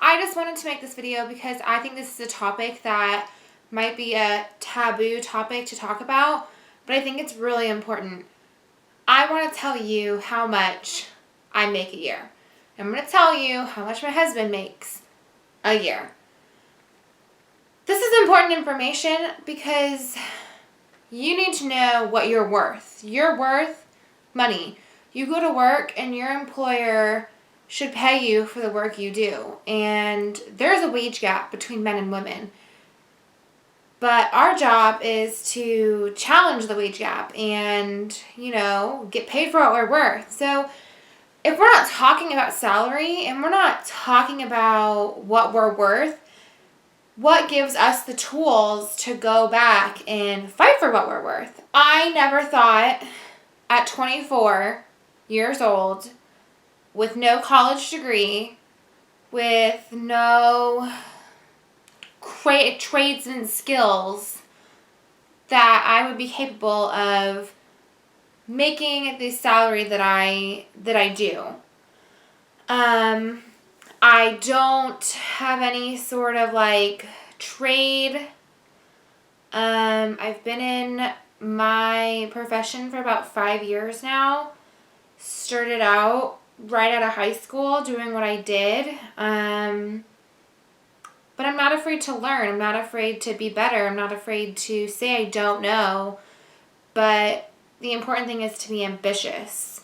I just wanted to make this video because I think this is a topic that might be a taboo topic to talk about, but I think it's really important. I want to tell you how much I make a year. I'm going to tell you how much my husband makes a year. This is important information because you need to know what you're worth. You're worth money. You go to work and your employer should pay you for the work you do. And there's a wage gap between men and women. But our job is to challenge the wage gap and, get paid for what we're worth. So if we're not talking about salary and we're not talking about what we're worth, what gives us the tools to go back and fight for what we're worth? I never thought at 24 years old, with no college degree, with no trades and skills, that I would be capable of making the salary that I do. I don't have any sort of trade. I've been in my profession for about 5 years now. Started out right out of high school doing what I did. But I'm not afraid to learn. I'm not afraid to be better. I'm not afraid to say I don't know. But the important thing is to be ambitious.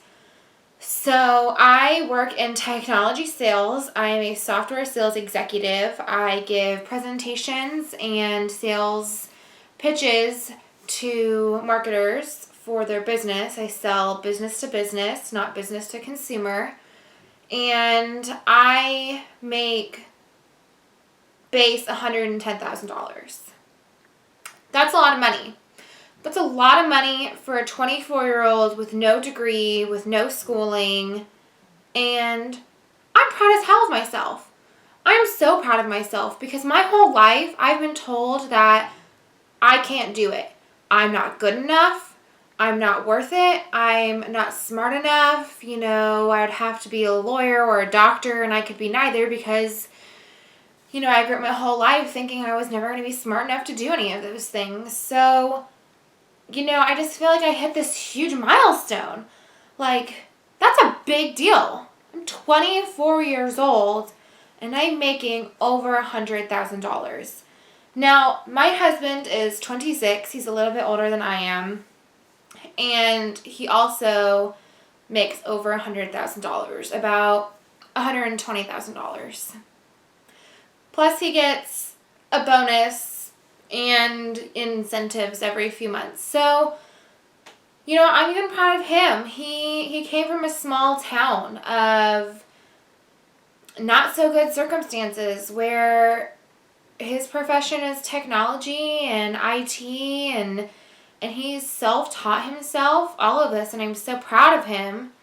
So I work in technology sales. I am a software sales executive. I give presentations and sales pitches to marketers for their business. I sell business to business, not business to consumer. And I make base $110,000. That's a lot of money. That's a lot of money for a 24-year-old with no degree, with no schooling, and I'm proud as hell of myself. I'm so proud of myself because my whole life I've been told that I can't do it. I'm not good enough. I'm not worth it. I'm not smart enough. I'd have to be a lawyer or a doctor, and I could be neither because I grew up my whole life thinking I was never going to be smart enough to do any of those things. So I just feel like I hit this huge milestone. That's a big deal. I'm 24 years old, and I'm making over $100,000. Now, my husband is 26. He's a little bit older than I am. And he also makes over $100,000, about $120,000. Plus, he gets a bonus and incentives every few months. So, I'm even proud of him. He came from a small town of not so good circumstances where his profession is technology and IT, and he's self-taught himself all of this, and I'm so proud of him.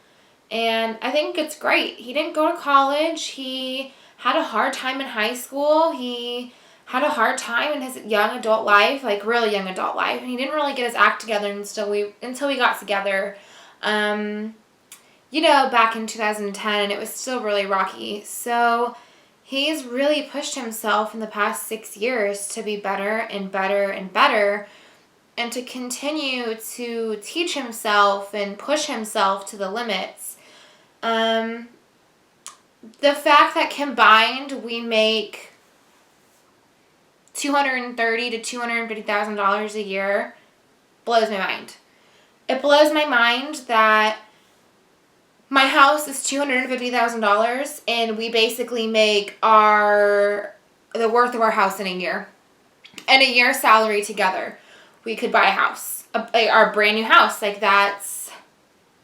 And I think it's great. He didn't go to college. He had a hard time in high school. He had a hard time in his young adult life, really young adult life, and he didn't really get his act together until we got together, back in 2010, and it was still really rocky. So he's really pushed himself in the past 6 years to be better and better and better, and to continue to teach himself and push himself to the limits. The fact that combined we make $230,000 to $250,000 a year blows my mind. It blows my mind that my house is $250,000 and we basically make the worth of our house in a year. And a year's salary together, we could buy a house, our brand new house. That's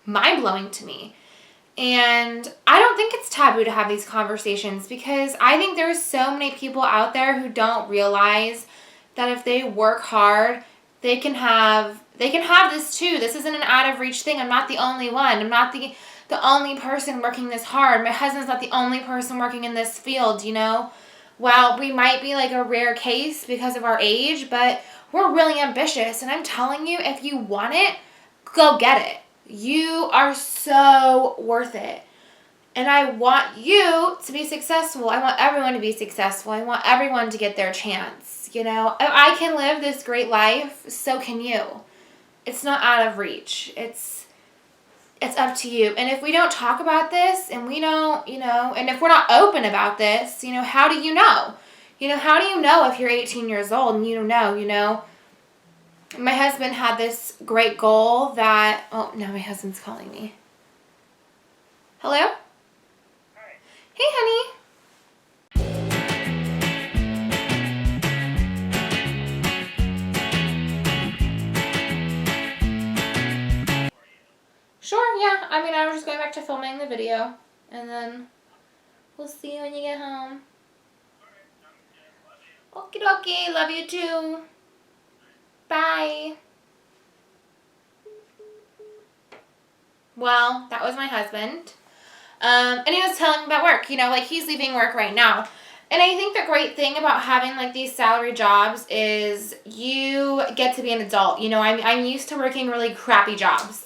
mind-blowing to me. And I don't think it's taboo to have these conversations because I think there's so many people out there who don't realize that if they work hard, they can have this too. This isn't an out of reach thing. I'm not the only one. I'm not the only person working this hard. My husband's not the only person working in this field, Well, we might be a rare case because of our age, but we're really ambitious. And I'm telling you, if you want it, go get it. You are so worth it. And I want you to be successful. I want everyone to be successful. I want everyone to get their chance. You know, if I can live this great life, so can you. It's not out of reach. It's up to you. And if we don't talk about this and we don't, and if we're not open about this, how do you know? How do you know if you're 18 years old and you don't know, My husband had this great goal that, oh, now my husband's calling me. Hello? Hi. Hey, honey. Sure, yeah. I was just going back to filming the video. And then we'll see you when you get home. Okie dokie. Love you too. Bye. Well, that was my husband. And he was telling me about work. He's leaving work right now. And I think the great thing about having, these salary jobs is you get to be an adult. I'm used to working really crappy jobs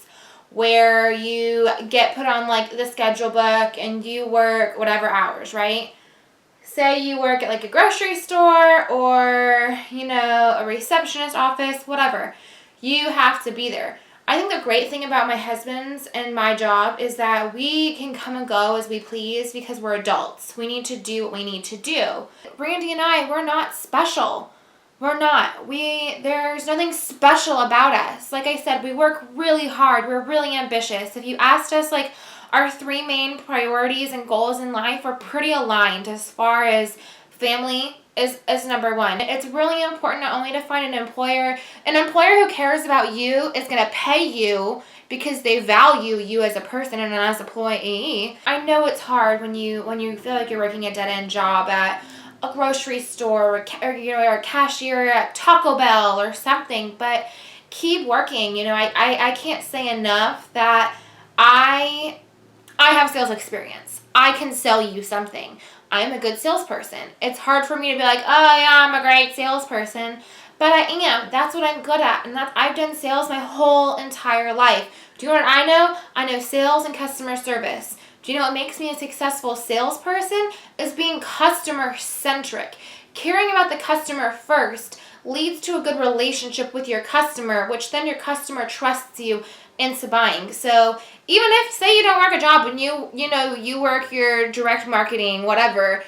where you get put on, the schedule book and you work whatever hours, right? Say you work at, a grocery store or, a receptionist office, whatever. You have to be there. I think the great thing about my husband's and my job is that we can come and go as we please because we're adults. We need to do what we need to do. Brandy and I, we're not special. We're not. There's nothing special about us. Like I said, we work really hard. We're really ambitious. If you asked us, our 3 main priorities and goals in life, we're pretty aligned as far as family is number 1. It's really important not only to find an employer who cares about you is going to pay you because they value you as a person and as an employee. I know it's hard when you feel like you're working a dead-end job at a grocery store or a cashier at Taco Bell or something, but keep working. I can't say enough that I have sales experience. I can sell you something. I'm a good salesperson. It's hard for me to be like, oh yeah, I'm a great salesperson, but I am. That's what I'm good at, and I've done sales my whole entire life. Do you know what I know? I know sales and customer service. Do you know what makes me a successful salesperson? Is being customer-centric. Caring about the customer first leads to a good relationship with your customer, which then your customer trusts you into buying. So even if, say you don't work a job and you work your direct marketing, whatever,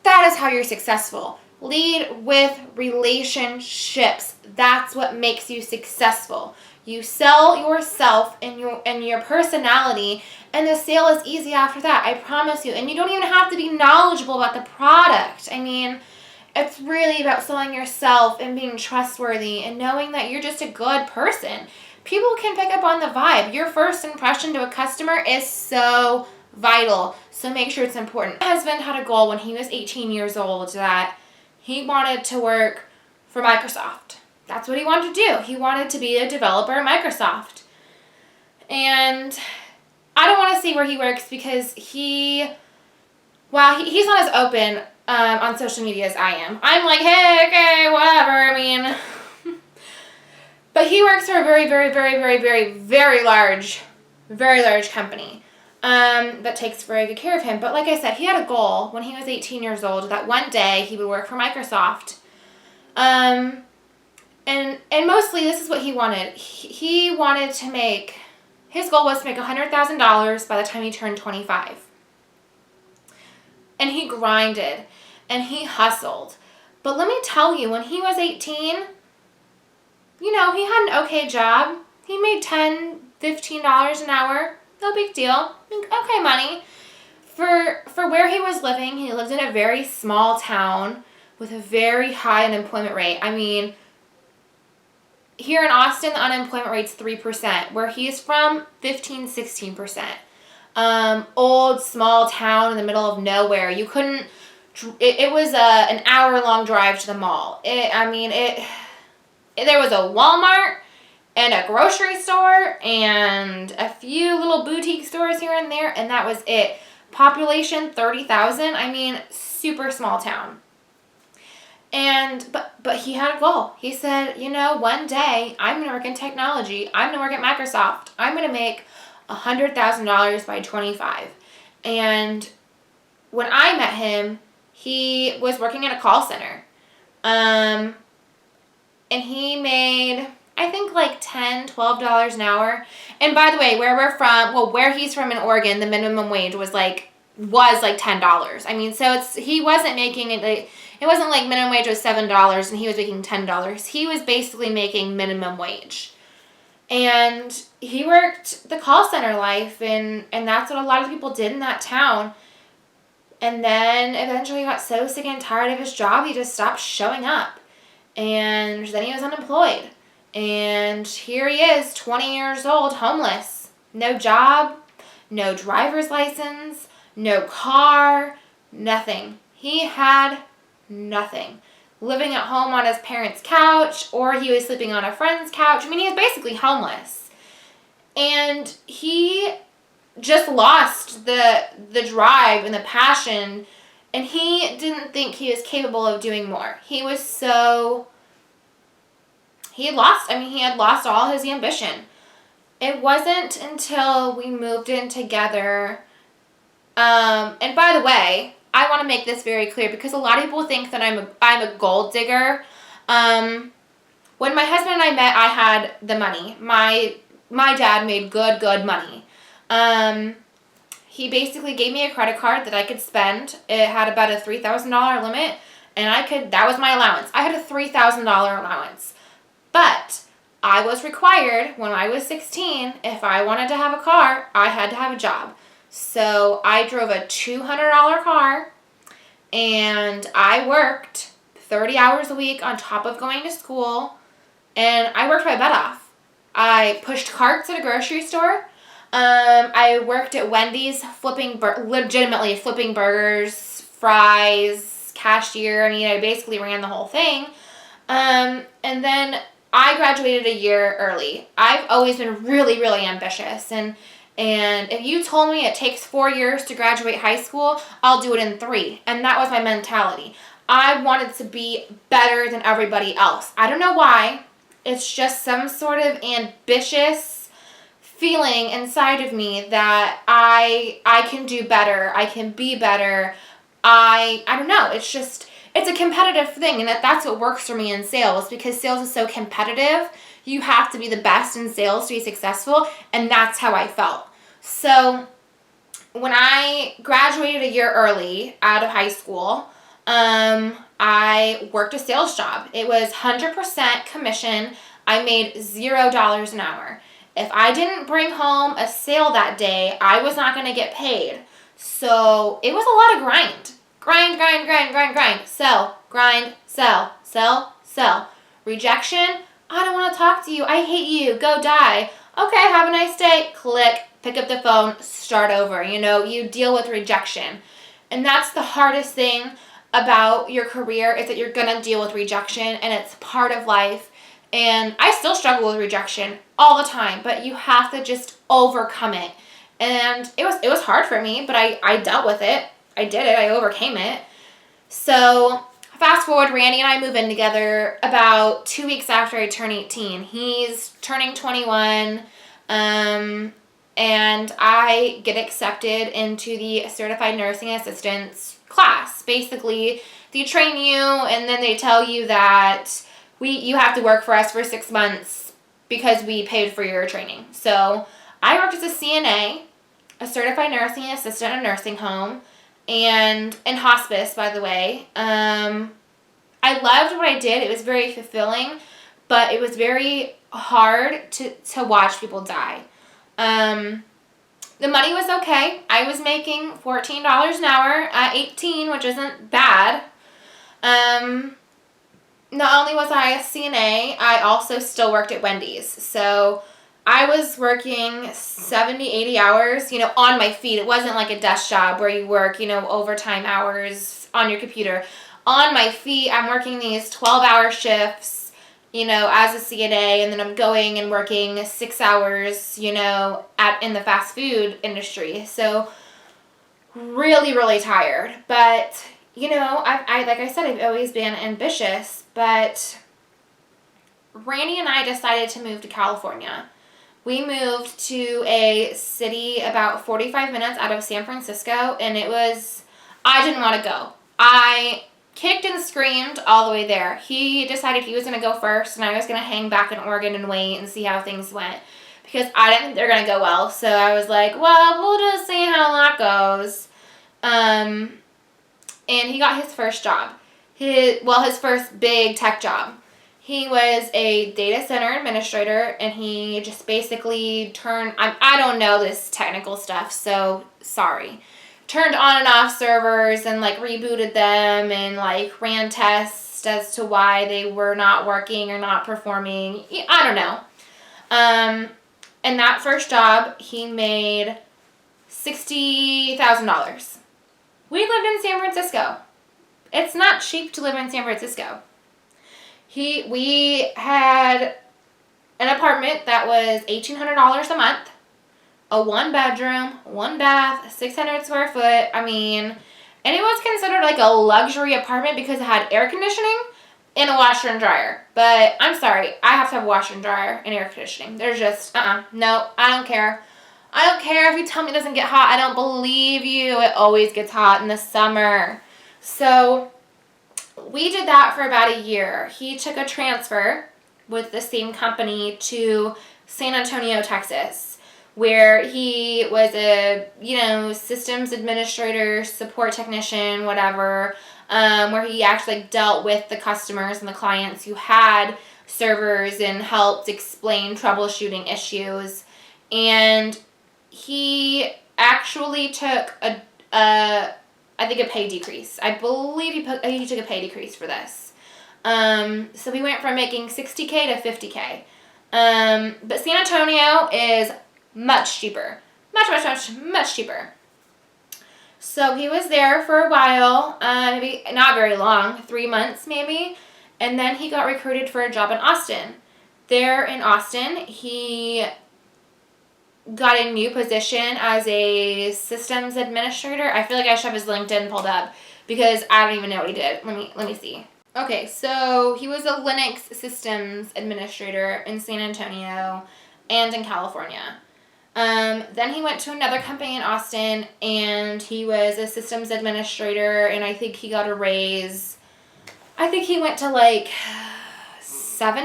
that is how you're successful. Lead with relationships. That's what makes you successful. You sell yourself and your personality, and the sale is easy after that. I promise you. And you don't even have to be knowledgeable about the product. It's really about selling yourself and being trustworthy and knowing that you're just a good person. People can pick up on the vibe. Your first impression to a customer is so vital. So make sure it's important. My husband had a goal when he was 18 years old that he wanted to work for Microsoft. That's what he wanted to do. He wanted to be a developer at Microsoft. And I don't want to say where he works because he's not as open on social media as I am. I'm like, hey, okay, whatever. But he works for a very, very, very, very, very, very large company that takes very good care of him. But like I said, he had a goal when he was 18 years old that one day he would work for Microsoft. And mostly this is what he wanted. He wanted to make, his goal was to make $100,000 by the time he turned 25. And he grinded and he hustled. But let me tell you, when he was 18, he had an okay job. He made $10, $15 an hour. No big deal. Okay money. For where he was living, he lived in a very small town with a very high unemployment rate. Here in Austin, the unemployment rate's 3%. Where he's from, 15, 16%. Old, small town in the middle of nowhere. You couldn't... It was an hour-long drive to the mall. There was a Walmart and a grocery store and a few little boutique stores here and there, and that was it. Population 30,000. Super small town. But he had a goal. He said, one day I'm going to work in technology. I'm going to work at Microsoft. I'm going to make $100,000 by 25. And when I met him, he was working in a call center. And he made, I think, like $10, $12 an hour. And by the way, where he's from in Oregon, the minimum wage was like $10. I mean, so he wasn't making it, like, it wasn't like minimum wage was $7 and he was making $10. He was basically making minimum wage. And he worked the call center life, and that's what a lot of people did in that town. And then eventually he got so sick and tired of his job, he just stopped showing up. And then he was unemployed. And here he is, 20 years old, homeless. No job, no driver's license, no car, nothing. He had nothing. Living at home on his parents' couch, or he was sleeping on a friend's couch. I mean, he was basically homeless. And he just lost the drive and the passion, and he didn't think he was capable of doing more. He had lost all his ambition. It wasn't until we moved in together, and by the way, I want to make this very clear because a lot of people think that I'm a gold digger. When my husband and I met, I had the money. My dad made good money. He basically gave me a credit card that I could spend. It had about a $3,000 limit, and that was my allowance. I had a $3,000 allowance. But I was required when I was 16, if I wanted to have a car, I had to have a job. So I drove a $200 car, and I worked 30 hours a week on top of going to school, and I worked my butt off. I pushed carts at a grocery store. I worked at Wendy's legitimately flipping burgers, fries, cashier. I mean, I basically ran the whole thing. And then I graduated a year early. I've always been really, really ambitious. And if you told me it takes 4 years to graduate high school, I'll do it in 3. And that was my mentality. I wanted to be better than everybody else. I don't know why. It's just some sort of ambitious feeling inside of me that I can do better. I can be better. I don't know. It's a competitive thing, and that's what works for me in sales, because sales is so competitive. You have to be the best in sales to be successful, and that's how I felt. So when I graduated a year early out of high school, I worked a sales job. It was 100% commission. I made $0 an hour. If I didn't bring home a sale that day, I was not going to get paid. So it was a lot of grind. Grind. Sell, grind, sell. Rejection, I don't want to talk to you. I hate you. Go die. Okay, have a nice day. Click, pick up the phone, start over. You deal with rejection. And that's the hardest thing about your career, is that you're going to deal with rejection, and it's part of life. And I still struggle with rejection all the time, but you have to just overcome it. And it was hard for me, but I dealt with it. I did it. I overcame it. So fast forward, Randy and I move in together about 2 weeks after I turn 18. He's turning 21, and I get accepted into the Certified Nursing Assistants class. Basically, they train you, and then they tell you that you have to work for us for 6 months because we paid for your training. So I worked as a CNA, a Certified Nursing Assistant in a nursing home, and in hospice, by the way. I loved what I did. It was very fulfilling, but it was very hard to watch people die. The money was okay. I was making $14 an hour at 18, which isn't bad. Not only was I a CNA, I also still worked at Wendy's. So I was working 70, 80 hours, on my feet. It wasn't like a desk job where you work, overtime hours on your computer. On my feet, I'm working these 12-hour shifts, as a CNA, and then I'm going and working 6 hours, in the fast food industry. So really, really tired. But, I like I said, I've always been ambitious. But Randy and I decided to move to California. We moved to a city about 45 minutes out of San Francisco, and I didn't want to go. I kicked and screamed all the way there. He decided he was going to go first, and I was going to hang back in Oregon and wait and see how things went, because I didn't think they were going to go well. So I was like, well, we'll just see how that goes. And he got his first job. His first big tech job. He was a data center administrator, and he just basically I don't know this technical stuff, so sorry. Turned on and off servers and like rebooted them and like ran tests as to why they were not working or not performing. I don't know. And that first job, he made $60,000. We lived in San Francisco. It's not cheap to live in San Francisco. We had an apartment that was $1,800 a month, a 1-bedroom, 1-bath, 600 square foot. I mean, and it was considered like a luxury apartment because it had air conditioning and a washer and dryer. But I'm sorry, I have to have a washer and dryer and air conditioning. There's just, no, I don't care. I don't care if you tell me it doesn't get hot. I don't believe you. It always gets hot in the summer. So we did that for about a year. He took a transfer with the same company to San Antonio, Texas, where he was a, systems administrator, support technician, whatever, where he actually dealt with the customers and the clients who had servers and helped explain troubleshooting issues. And he actually took I think a pay decrease. I believe he took a pay decrease for this. So he went from making $60K to $50K. But San Antonio is much cheaper. Much cheaper. So he was there for a while, maybe not very long, 3 months maybe. And then he got recruited for a job in Austin. There in Austin, he got a new position as a systems administrator. I feel like I should have his LinkedIn pulled up because I don't even know what he did. Let me see. Okay, so he was a Linux systems administrator in San Antonio and in California. Then he went to another company in Austin, and he was a systems administrator, and I think he got a raise. I think he went to like 70,000.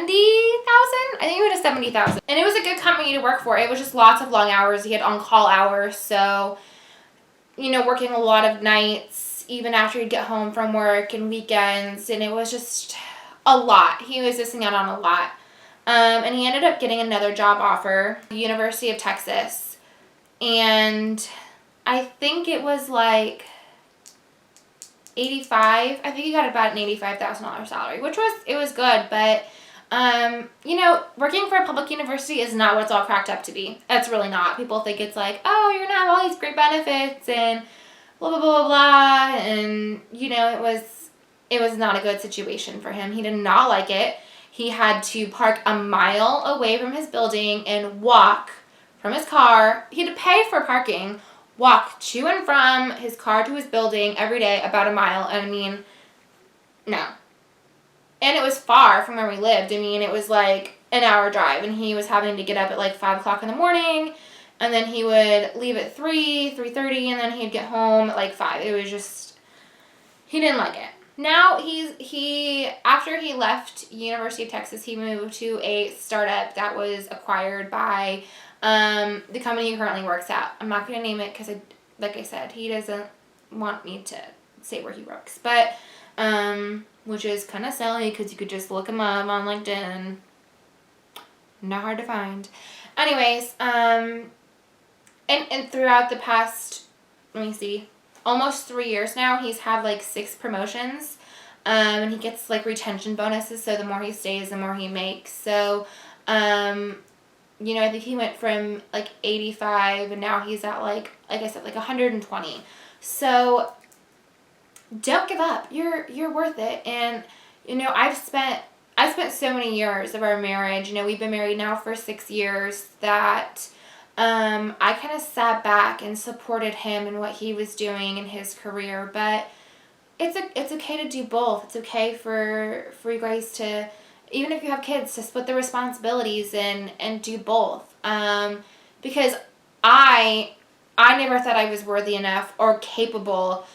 I think he went to 70,000. And it was a good company to work for. It was just lots of long hours. He had on-call hours, so, working a lot of nights, even after he'd get home from work and weekends, and it was just a lot. He was missing out on a lot. And he ended up getting another job offer, University of Texas, and I think it was like 85. I think he got about an $85,000 salary, which was good, but working for a public university is not what it's all cracked up to be. It's really not. People think it's like, oh, you're gonna have all these great benefits and blah blah blah blah blah, and it was not a good situation for him. He did not like it. He had to park a mile away from his building and walk from his car. He had to pay for parking, walk to and from his car to his building every day about a mile. And I mean, no. And it was far from where we lived. I mean, it was like an hour drive, and he was having to get up at like 5 o'clock in the morning, and then he would leave at 3:30, and then he'd get home at like 5. It was just, he didn't like it. Now after he left University of Texas, he moved to a startup that was acquired by the company he currently works at. I'm not going to name it because, like I said, he doesn't want me to say where he works. But, which is kind of silly because you could just look him up on LinkedIn. Not hard to find. Anyways, and throughout the past, let me see, almost 3 years now, he's had like 6 promotions, and he gets like retention bonuses, so the more he stays, the more he makes. So, I think he went from like 85, and now he's at like I said, like 120. So don't give up. You're worth it. And I've spent so many years of our marriage. We've been married now for 6 years that I kind of sat back and supported him in what he was doing in his career. But it's okay to do both. It's okay for you guys to, even if you have kids, to split the responsibilities and do both. because I never thought I was worthy enough or capable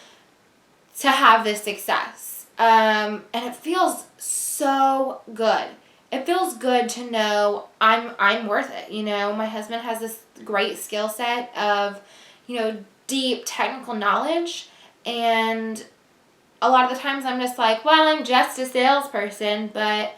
to have this success. And it feels so good. It feels good to know I'm worth it. You know, my husband has this great skill set of, you know, deep technical knowledge, and a lot of the times I'm just like, well, I'm just a salesperson, but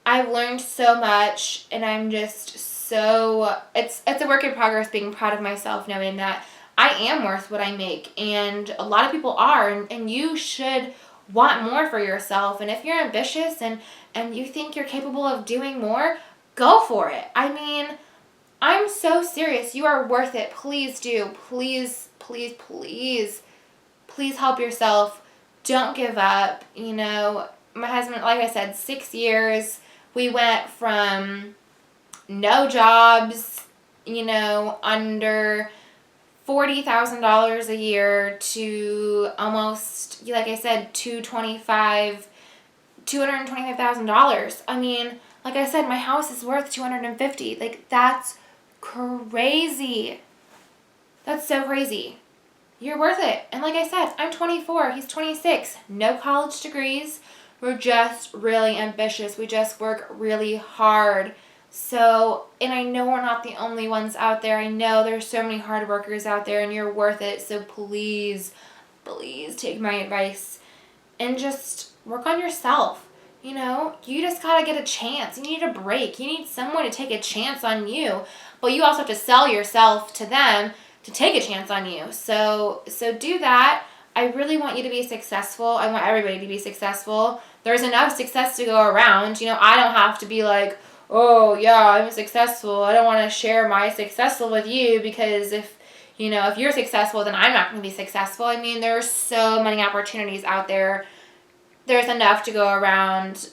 I've learned so much, and I'm just so, it's a work in progress being proud of myself, knowing that I am worth what I make, and a lot of people are, and you should want more for yourself. And if you're ambitious and you think you're capable of doing more, go for it. I mean, I'm so serious. You are worth it. Please do. Please, please, please, please help yourself. Don't give up. You know, my husband, like I said, 6 years, we went from no jobs, you know, under $40,000 a year to almost, like I said, $225,000. I mean, like I said, my house is worth $250,000. Like, that's crazy. That's so crazy. You're worth it. And like I said, I'm 24. He's 26. No college degrees. We're just really ambitious. We just work really hard. So, and I know we're not the only ones out there. I know there's so many hard workers out there, and you're worth it. So please, please take my advice and just work on yourself. You know, you just gotta get a chance. You need a break. You need someone to take a chance on you. But you also have to sell yourself to them to take a chance on you. So do that. I really want you to be successful. I want everybody to be successful. There's enough success to go around. You know, I don't have to be like, oh yeah, I'm successful. I don't want to share my successful with you, because if you're successful, then I'm not going to be successful. I mean, there's so many opportunities out there. There's enough to go around.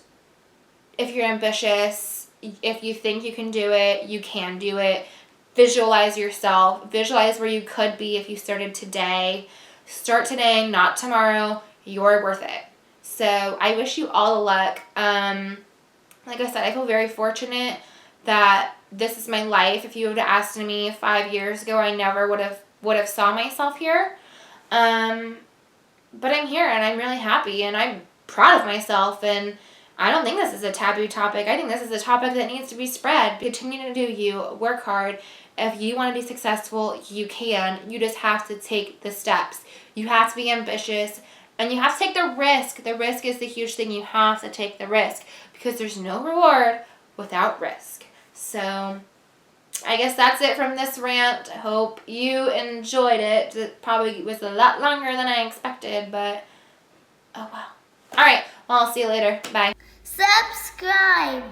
If you're ambitious, if you think you can do it, you can do it. Visualize yourself. Visualize where you could be if you started today. Start today, not tomorrow. You're worth it. So I wish you all the luck. Like I said, I feel very fortunate that this is my life. If you would have asked me 5 years ago, I never would have saw myself here. But I'm here, and I'm really happy, and I'm proud of myself, and I don't think this is a taboo topic. I think this is a topic that needs to be spread. Continue to do you. Work hard. If you want to be successful, you can. You just have to take the steps. You have to be ambitious, and you have to take the risk. The risk is the huge thing. You have to take the risk, because there's no reward without risk. So I guess that's it from this rant. I hope you enjoyed it. It probably was a lot longer than I expected, but oh well. All right. Well, I'll see you later. Bye. Subscribe.